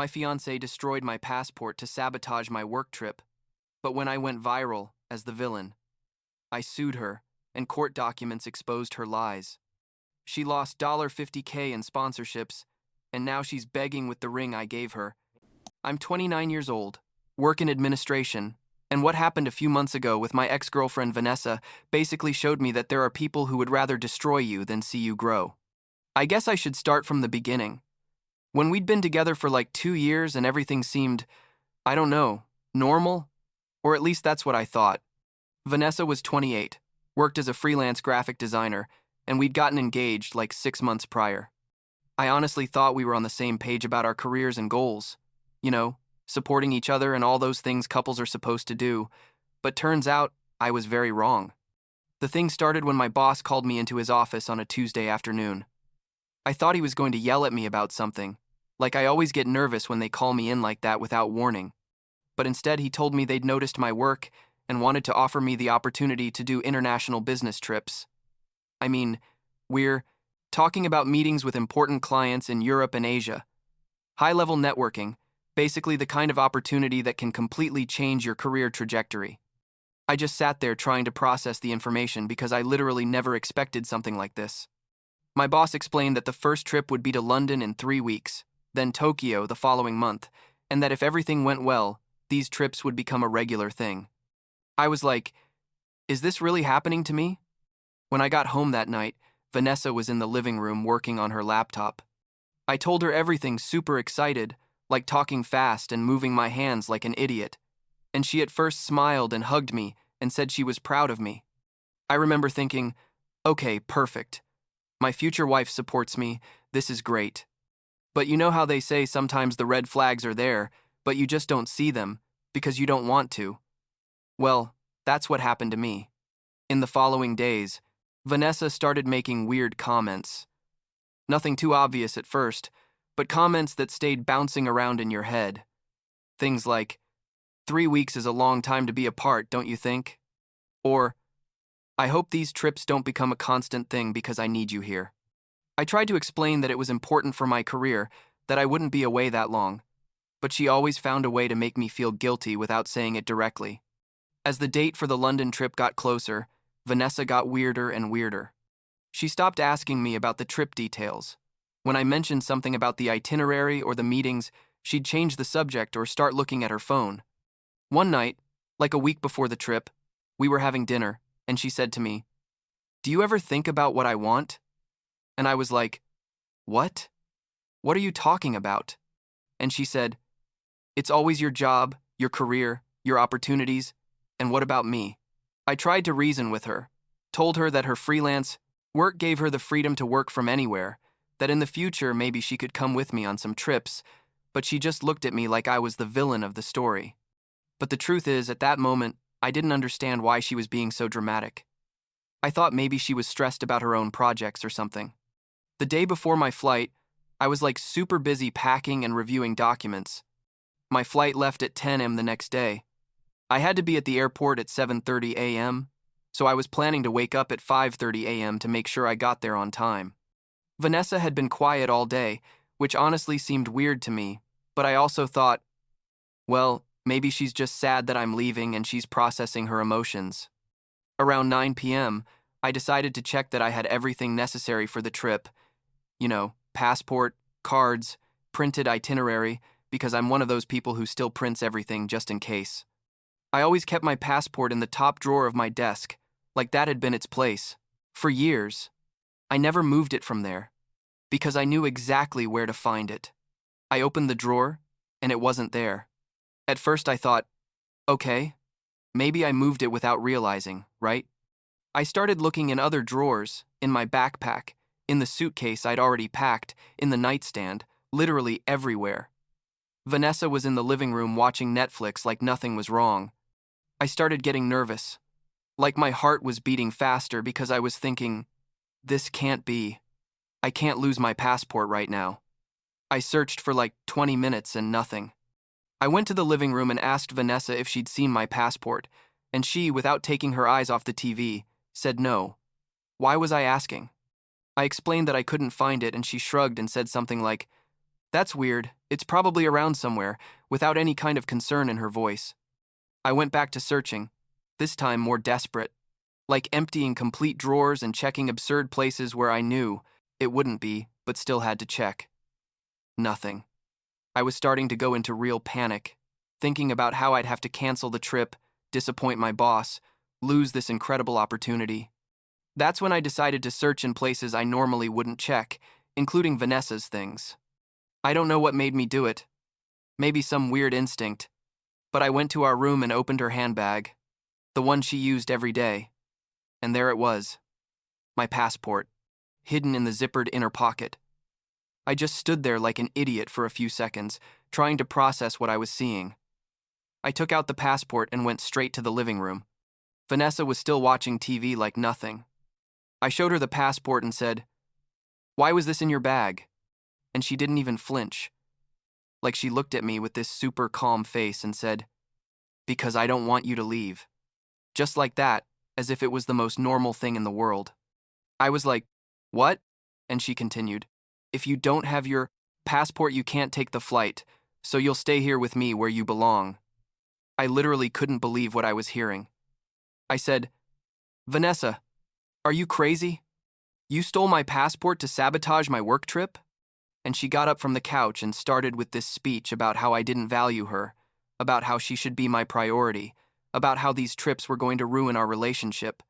My fiancée destroyed my passport to sabotage my work trip, but when I went viral as the villain, I sued her, and court documents exposed her lies. She lost $50K in sponsorships, and now she's begging with the ring I gave her. I'm 29 years old, work in administration, and what happened a few months ago with my ex-girlfriend Vanessa basically showed me that there are people who would rather destroy you than see you grow. I guess I should start from the beginning. When we'd been together for like 2 years and everything seemed, I don't know, normal? Or at least that's what I thought. Vanessa was 28, worked as a freelance graphic designer, and we'd gotten engaged like 6 months prior. I honestly thought we were on the same page about our careers and goals. You know, supporting each other and all those things couples are supposed to do, but turns out I was very wrong. The thing started when my boss called me into his office on a Tuesday afternoon. I thought he was going to yell at me about something, like I always get nervous when they call me in like that without warning. But instead he told me they'd noticed my work and wanted to offer me the opportunity to do international business trips. I mean, we're talking about meetings with important clients in Europe and Asia. High-level networking, basically the kind of opportunity that can completely change your career trajectory. I just sat there trying to process the information because I literally never expected something like this. My boss explained that the first trip would be to London in 3 weeks, then Tokyo the following month, and that if everything went well, these trips would become a regular thing. I was like, is this really happening to me? When I got home that night, Vanessa was in the living room working on her laptop. I told her everything super excited, like talking fast and moving my hands like an idiot, and she at first smiled and hugged me and said she was proud of me. I remember thinking, okay, perfect. My future wife supports me, this is great. But you know how they say sometimes the red flags are there, but you just don't see them, because you don't want to. Well, that's what happened to me. In the following days, Vanessa started making weird comments. Nothing too obvious at first, but comments that stayed bouncing around in your head. Things like, 3 weeks is a long time to be apart, don't you think? Or, I hope these trips don't become a constant thing because I need you here. I tried to explain that it was important for my career, that I wouldn't be away that long, but she always found a way to make me feel guilty without saying it directly. As the date for the London trip got closer, Vanessa got weirder and weirder. She stopped asking me about the trip details. When I mentioned something about the itinerary or the meetings, she'd change the subject or start looking at her phone. One night, like a week before the trip, we were having dinner, and she said to me, "Do you ever think about what I want?" And I was like, "What? What are you talking about?" And she said, "It's always your job, your career, your opportunities, and what about me?" I tried to reason with her, told her that her freelance work gave her the freedom to work from anywhere, that in the future maybe she could come with me on some trips, but she just looked at me like I was the villain of the story. But the truth is, at that moment, I didn't understand why she was being so dramatic. I thought maybe she was stressed about her own projects or something. The day before my flight, I was like super busy packing and reviewing documents. My flight left at 10 a.m. the next day. I had to be at the airport at 7:30 a.m., so I was planning to wake up at 5:30 a.m. to make sure I got there on time. Vanessa had been quiet all day, which honestly seemed weird to me, but I also thought, well, maybe she's just sad that I'm leaving and she's processing her emotions. Around 9 p.m., I decided to check that I had everything necessary for the trip. You know, passport, cards, printed itinerary, because I'm one of those people who still prints everything just in case. I always kept my passport in the top drawer of my desk, like that had been its place. For years. I never moved it from there, because I knew exactly where to find it. I opened the drawer, and it wasn't there. At first I thought, okay, maybe I moved it without realizing, right? I started looking in other drawers, in my backpack, in the suitcase I'd already packed, in the nightstand, literally everywhere. Vanessa was in the living room watching Netflix like nothing was wrong. I started getting nervous, like my heart was beating faster because I was thinking, this can't be. I can't lose my passport right now. I searched for like 20 minutes and nothing. I went to the living room and asked Vanessa if she'd seen my passport, and she, without taking her eyes off the TV, said no. Why was I asking? I explained that I couldn't find it, and she shrugged and said something like, That's weird. It's probably around somewhere, without any kind of concern in her voice. I went back to searching, this time more desperate, like emptying complete drawers and checking absurd places where I knew it wouldn't be, but still had to check. Nothing. I was starting to go into real panic, thinking about how I'd have to cancel the trip, disappoint my boss, lose this incredible opportunity. That's when I decided to search in places I normally wouldn't check, including Vanessa's things. I don't know what made me do it. Maybe some weird instinct. But I went to our room and opened her handbag, the one she used every day. And there it was, my passport, hidden in the zippered inner pocket. I just stood there like an idiot for a few seconds, trying to process what I was seeing. I took out the passport and went straight to the living room. Vanessa was still watching TV like nothing. I showed her the passport and said, "Why was this in your bag?" And she didn't even flinch. Like she looked at me with this super calm face and said, "Because I don't want you to leave." Just like that, as if it was the most normal thing in the world. I was like, "What?" And she continued, "If you don't have your passport, you can't take the flight, so you'll stay here with me where you belong." I literally couldn't believe what I was hearing. I said, "Vanessa, are you crazy? You stole my passport to sabotage my work trip?" And she got up from the couch and started with this speech about how I didn't value her, about how she should be my priority, about how these trips were going to ruin our relationship.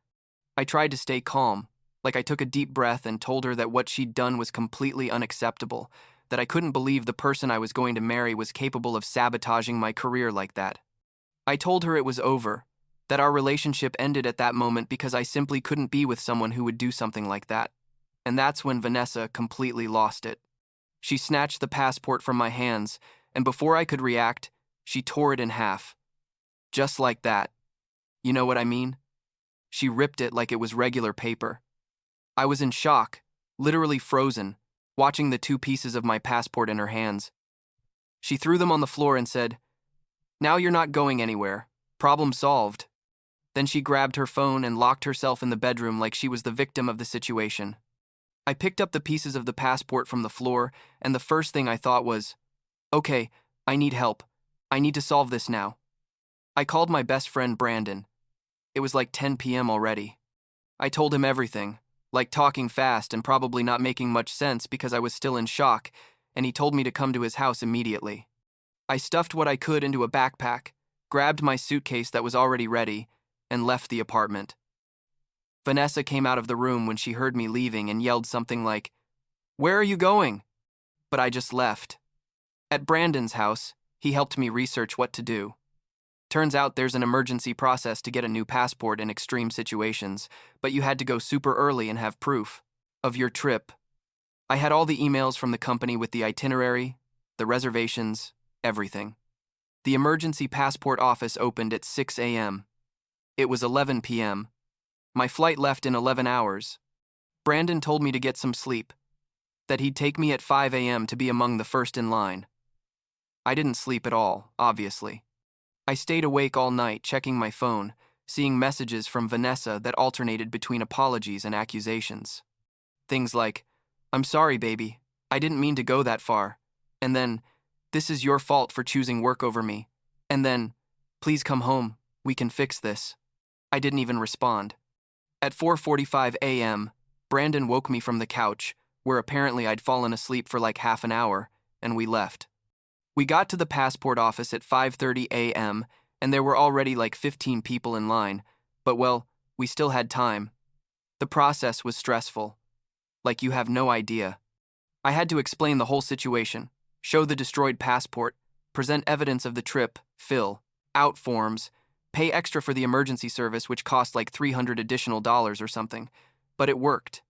I tried to stay calm, like I took a deep breath and told her that what she'd done was completely unacceptable, that I couldn't believe the person I was going to marry was capable of sabotaging my career like that. I told her it was over, that our relationship ended at that moment because I simply couldn't be with someone who would do something like that. And that's when Vanessa completely lost it. She snatched the passport from my hands, and before I could react, she tore it in half. Just like that. You know what I mean? She ripped it like it was regular paper. I was in shock, literally frozen, watching the two pieces of my passport in her hands. She threw them on the floor and said, "Now you're not going anywhere. Problem solved." Then she grabbed her phone and locked herself in the bedroom like she was the victim of the situation. I picked up the pieces of the passport from the floor, and the first thing I thought was, "Okay, I need help. I need to solve this now." I called my best friend Brandon. It was like 10 p.m. already. I told him everything, like talking fast and probably not making much sense because I was still in shock, and he told me to come to his house immediately. I stuffed what I could into a backpack, grabbed my suitcase that was already ready, and left the apartment. Vanessa came out of the room when she heard me leaving and yelled something like, "Where are you going?" But I just left. At Brandon's house, he helped me research what to do. Turns out there's an emergency process to get a new passport in extreme situations, but you had to go super early and have proof of your trip. I had all the emails from the company with the itinerary, the reservations, everything. The emergency passport office opened at 6 a.m. It was 11 p.m. My flight left in 11 hours. Brandon told me to get some sleep, that he'd take me at 5 a.m. to be among the first in line. I didn't sleep at all, obviously. I stayed awake all night checking my phone, seeing messages from Vanessa that alternated between apologies and accusations. Things like, "I'm sorry, baby. I didn't mean to go that far." And then, "This is your fault for choosing work over me." And then, "Please come home. We can fix this." I didn't even respond. At 4:45 a.m., Brandon woke me from the couch, where apparently I'd fallen asleep for like half an hour, and we left. We got to the passport office at 5:30 a.m., and there were already like 15 people in line, but well, we still had time. The process was stressful. Like you have no idea. I had to explain the whole situation, show the destroyed passport, present evidence of the trip, fill out forms, pay extra for the emergency service which cost like $300 additional or something, but it worked.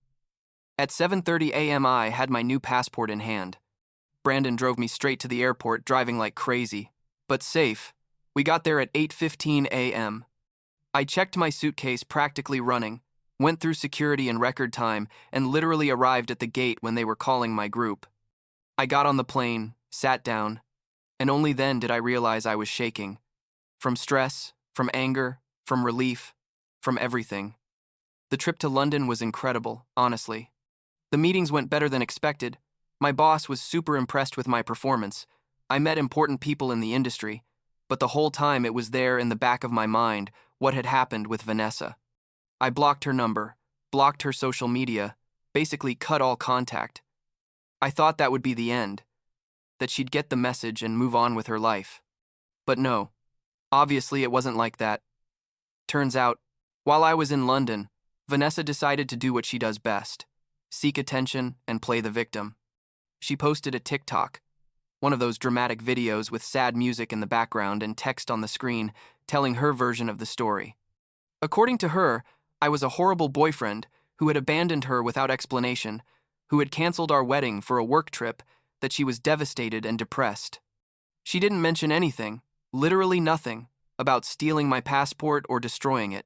At 7:30 a.m. I had my new passport in hand. Brandon drove me straight to the airport, driving like crazy, but safe. We got there at 8:15 a.m. I checked my suitcase practically running, went through security in record time, and literally arrived at the gate when they were calling my group. I got on the plane, sat down, and only then did I realize I was shaking. From stress, from anger, from relief, from everything. The trip to London was incredible, honestly. The meetings went better than expected. My boss was super impressed with my performance. I met important people in the industry, but the whole time it was there in the back of my mind what had happened with Vanessa. I blocked her number, blocked her social media, basically cut all contact. I thought that would be the end, that she'd get the message and move on with her life. But no, obviously it wasn't like that. Turns out, while I was in London, Vanessa decided to do what she does best: seek attention and play the victim. She posted a TikTok, one of those dramatic videos with sad music in the background and text on the screen telling her version of the story. According to her, I was a horrible boyfriend who had abandoned her without explanation, who had canceled our wedding for a work trip, that she was devastated and depressed. She didn't mention anything, literally nothing, about stealing my passport or destroying it.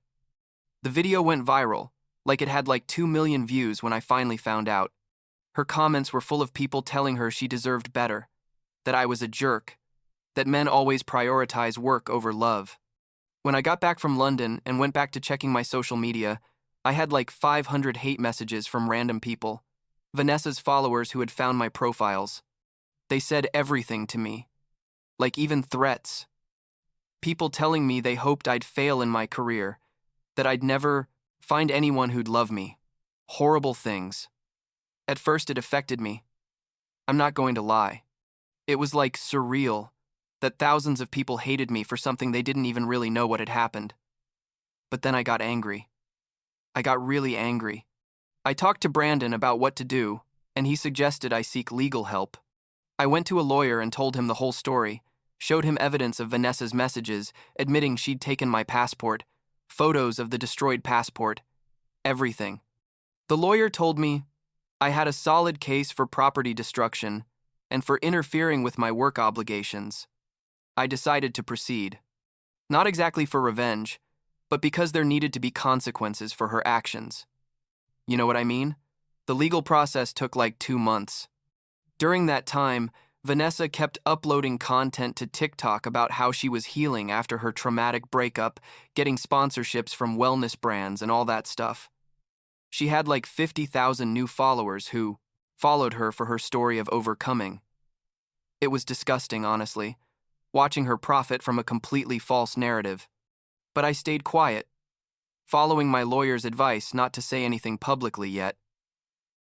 The video went viral, like it had like 2 million views when I finally found out. Her comments were full of people telling her she deserved better, that I was a jerk, that men always prioritize work over love. When I got back from London and went back to checking my social media, I had like 500 hate messages from random people, Vanessa's followers who had found my profiles. They said everything to me, like even threats. People telling me they hoped I'd fail in my career, that I'd never find anyone who'd love me. Horrible things. At first it affected me. I'm not going to lie. It was like surreal that thousands of people hated me for something they didn't even really know what had happened. But then I got angry. I got really angry. I talked to Brandon about what to do, and he suggested I seek legal help. I went to a lawyer and told him the whole story, showed him evidence of Vanessa's messages, admitting she'd taken my passport, photos of the destroyed passport, everything. The lawyer told me I had a solid case for property destruction and for interfering with my work obligations. I decided to proceed. Not exactly for revenge, but because there needed to be consequences for her actions. You know what I mean? The legal process took like 2 months. During that time, Vanessa kept uploading content to TikTok about how she was healing after her traumatic breakup, getting sponsorships from wellness brands and all that stuff. She had like 50,000 new followers who followed her for her story of overcoming. It was disgusting, honestly, watching her profit from a completely false narrative. But I stayed quiet, following my lawyer's advice not to say anything publicly yet.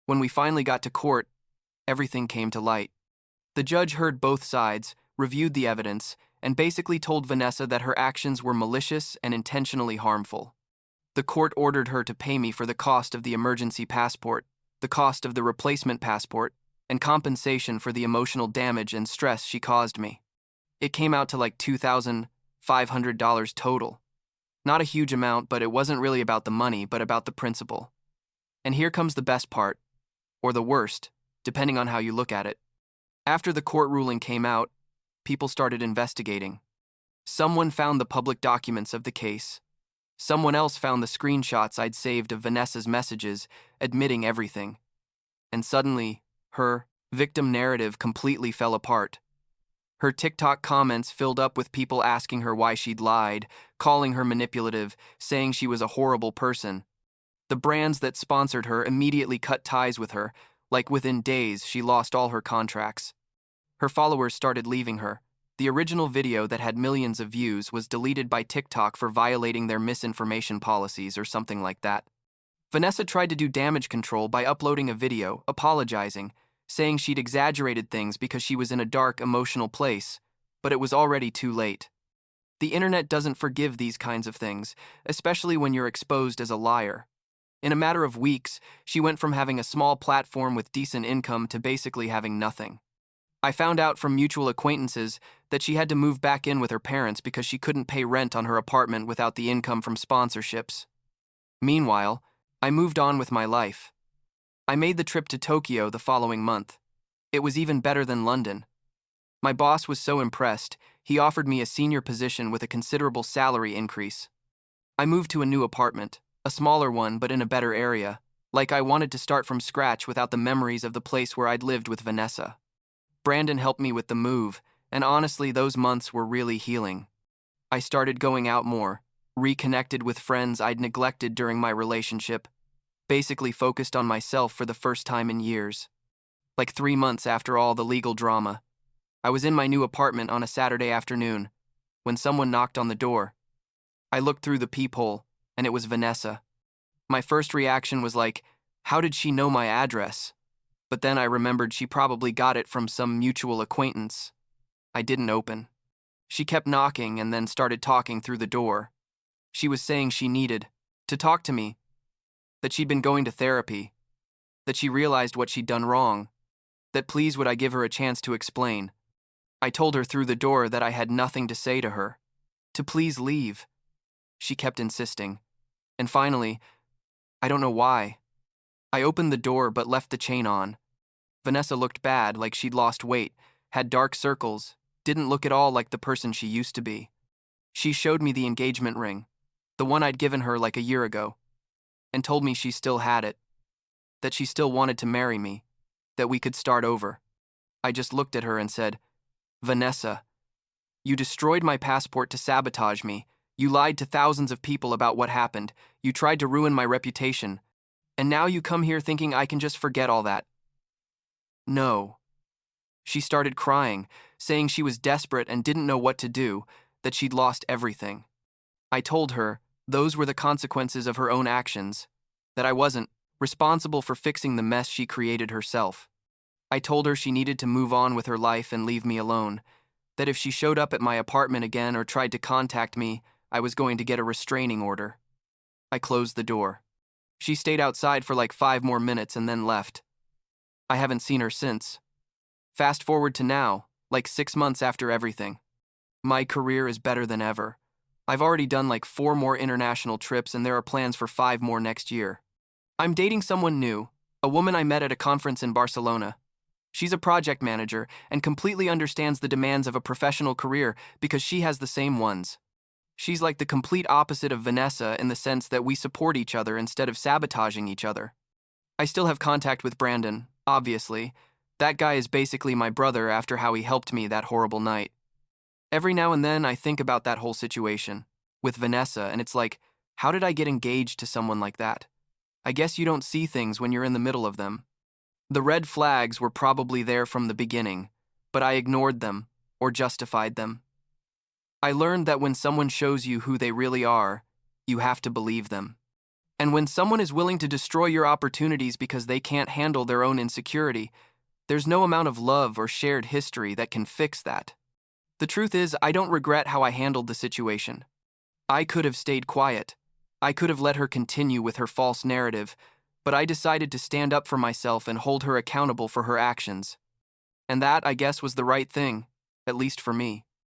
When we finally got to court, everything came to light. The judge heard both sides, reviewed the evidence, and basically told Vanessa that her actions were malicious and intentionally harmful. The court ordered her to pay me for the cost of the emergency passport, the cost of the replacement passport, and compensation for the emotional damage and stress she caused me. It came out to like $2,500 total. Not a huge amount, but it wasn't really about the money, but about the principle. And here comes the best part, or the worst, depending on how you look at it. After the court ruling came out, people started investigating. Someone found the public documents of the case. Someone else found the screenshots I'd saved of Vanessa's messages, admitting everything. And suddenly, her victim narrative completely fell apart. Her TikTok comments filled up with people asking her why she'd lied, calling her manipulative, saying she was a horrible person. The brands that sponsored her immediately cut ties with her, like within days she lost all her contracts. Her followers started leaving her. The original video that had millions of views was deleted by TikTok for violating their misinformation policies or something like that. Vanessa tried to do damage control by uploading a video, apologizing, saying she'd exaggerated things because she was in a dark, emotional place, but it was already too late. The internet doesn't forgive these kinds of things, especially when you're exposed as a liar. In a matter of weeks, she went from having a small platform with decent income to basically having nothing. I found out from mutual acquaintances that she had to move back in with her parents because she couldn't pay rent on her apartment without the income from sponsorships. Meanwhile, I moved on with my life. I made the trip to Tokyo the following month. It was even better than London. My boss was so impressed, he offered me a senior position with a considerable salary increase. I moved to a new apartment, a smaller one but in a better area, like I wanted to start from scratch without the memories of the place where I'd lived with Vanessa. Brandon helped me with the move, and honestly, those months were really healing. I started going out more, reconnected with friends I'd neglected during my relationship, basically focused on myself for the first time in years. like 3 months after all the legal drama. I was in my new apartment on a Saturday afternoon when someone knocked on the door. I looked through the peephole, and it was Vanessa. My first reaction was like, how did she know my address? But then I remembered she probably got it from some mutual acquaintance. I didn't open. She kept knocking and then started talking through the door. She was saying she needed to talk to me, that she'd been going to therapy, that she realized what she'd done wrong, that please would I give her a chance to explain. I told her through the door that I had nothing to say to her, to please leave. She kept insisting. And finally, I don't know why, I opened the door but left the chain on. Vanessa looked bad, like she'd lost weight, had dark circles, didn't look at all like the person she used to be. She showed me the engagement ring, the one I'd given her like a year ago, and told me she still had it, that she still wanted to marry me, that we could start over. I just looked at her and said, Vanessa, you destroyed my passport to sabotage me. You lied to thousands of people about what happened. You tried to ruin my reputation. And now you come here thinking I can just forget all that. No. She started crying, saying she was desperate and didn't know what to do, that she'd lost everything. I told her those were the consequences of her own actions, that I wasn't responsible for fixing the mess she created herself. I told her she needed to move on with her life and leave me alone, that if she showed up at my apartment again or tried to contact me, I was going to get a restraining order. I closed the door. She stayed outside for like 5 more minutes and then left. I haven't seen her since. Fast forward to now, like 6 months after everything. My career is better than ever. I've already done like 4 more international trips and there are plans for 5 more next year. I'm dating someone new, a woman I met at a conference in Barcelona. She's a project manager and completely understands the demands of a professional career because she has the same ones. She's like the complete opposite of Vanessa in the sense that we support each other instead of sabotaging each other. I still have contact with Brandon, obviously. That guy is basically my brother after how he helped me that horrible night. Every now and then I think about that whole situation with Vanessa and it's like, how did I get engaged to someone like that? I guess you don't see things when you're in the middle of them. The red flags were probably there from the beginning, but I ignored them or justified them. I learned that when someone shows you who they really are, you have to believe them. And when someone is willing to destroy your opportunities because they can't handle their own insecurity, there's no amount of love or shared history that can fix that. The truth is, I don't regret how I handled the situation. I could have stayed quiet. I could have let her continue with her false narrative, but I decided to stand up for myself and hold her accountable for her actions. And that, I guess, was the right thing, at least for me.